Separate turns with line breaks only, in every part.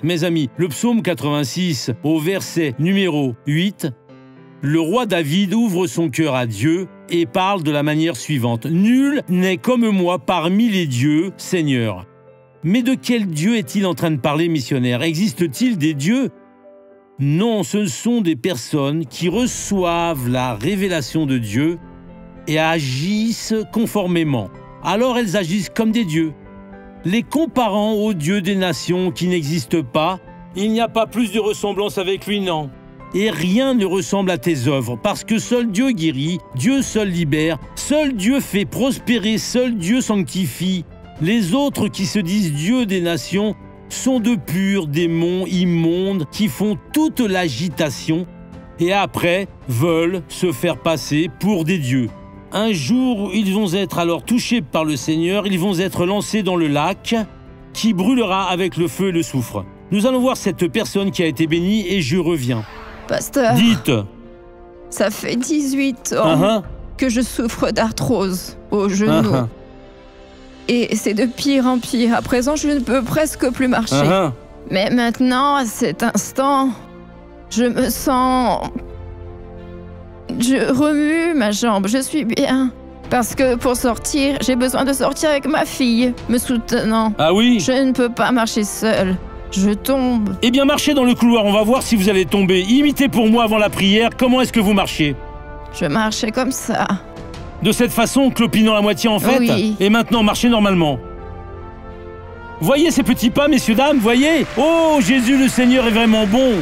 Mes amis, le psaume 86, au verset numéro 8, le roi David ouvre son cœur à Dieu et parle de la manière suivante. « Nul n'est comme moi parmi les dieux, Seigneur. » Mais de quel Dieu est-il en train de parler, missionnaire? Existe-t-il des dieux? Non, ce sont des personnes qui reçoivent la révélation de Dieu et agissent conformément. Alors elles agissent comme des dieux. Les comparant aux dieux des nations qui n'existent pas, il n'y a pas plus de ressemblance avec lui, non. Et rien ne ressemble à tes œuvres, parce que seul Dieu guérit, Dieu seul libère, seul Dieu fait prospérer, seul Dieu sanctifie. Les autres qui se disent dieux des nations sont de purs démons immondes qui font toute l'agitation et après veulent se faire passer pour des dieux. Un jour, ils vont être alors touchés par le Seigneur, ils vont être lancés dans le lac qui brûlera avec le feu et le soufre. Nous allons voir cette personne qui a été bénie et je reviens.
Pasteur,
Dites.
ça fait 18 ans que je souffre d'arthrose au genou. Et c'est de pire en pire. À présent, je ne peux presque plus marcher. Mais maintenant, à cet instant, je me sens... Je remue ma jambe, je suis bien. Parce que pour sortir, j'ai besoin de sortir avec ma fille, me soutenant.
Ah oui?
Je ne peux pas marcher seule. Je tombe.
Eh bien, marchez dans le couloir, on va voir si vous allez tomber. Imitez pour moi avant la prière, comment est-ce que vous marchez?
Je marchais comme ça.
De cette façon, clopinant la moitié en fait?
Oui.
Et maintenant, marchez normalement. Voyez ces petits pas, messieurs, dames, voyez? Oh, Jésus le Seigneur est vraiment bon.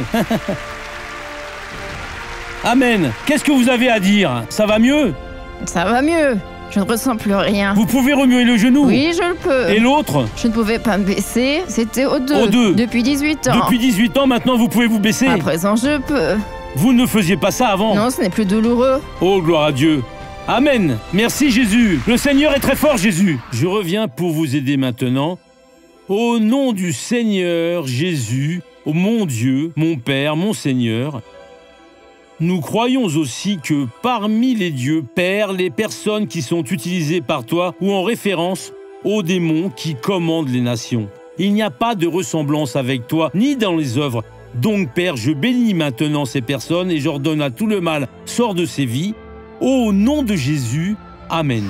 Amen. Qu'est-ce que vous avez à dire? Ça va mieux?
Ça va mieux. Je ne ressens plus rien.
Vous pouvez remuer le genou?
Oui, je le peux.
Et l'autre?
Je ne pouvais pas me baisser, c'était au 2.
Au 2.
Depuis 18 ans.
Depuis 18 ans, maintenant, vous pouvez vous baisser?
À présent, je peux.
Vous ne faisiez pas ça avant?
Non, ce n'est plus douloureux.
Oh, gloire à Dieu. Amen. Merci, Jésus. Le Seigneur est très fort, Jésus. Je reviens pour vous aider maintenant. Au nom du Seigneur Jésus, ô mon Dieu, mon Père, mon Seigneur, nous croyons aussi que parmi les dieux, Père, les personnes qui sont utilisées par toi ou en référence aux démons qui commandent les nations. Il n'y a pas de ressemblance avec toi, ni dans les œuvres. Donc, Père, je bénis maintenant ces personnes et j'ordonne à tout le mal, sort de ces vies. Au nom de Jésus, Amen.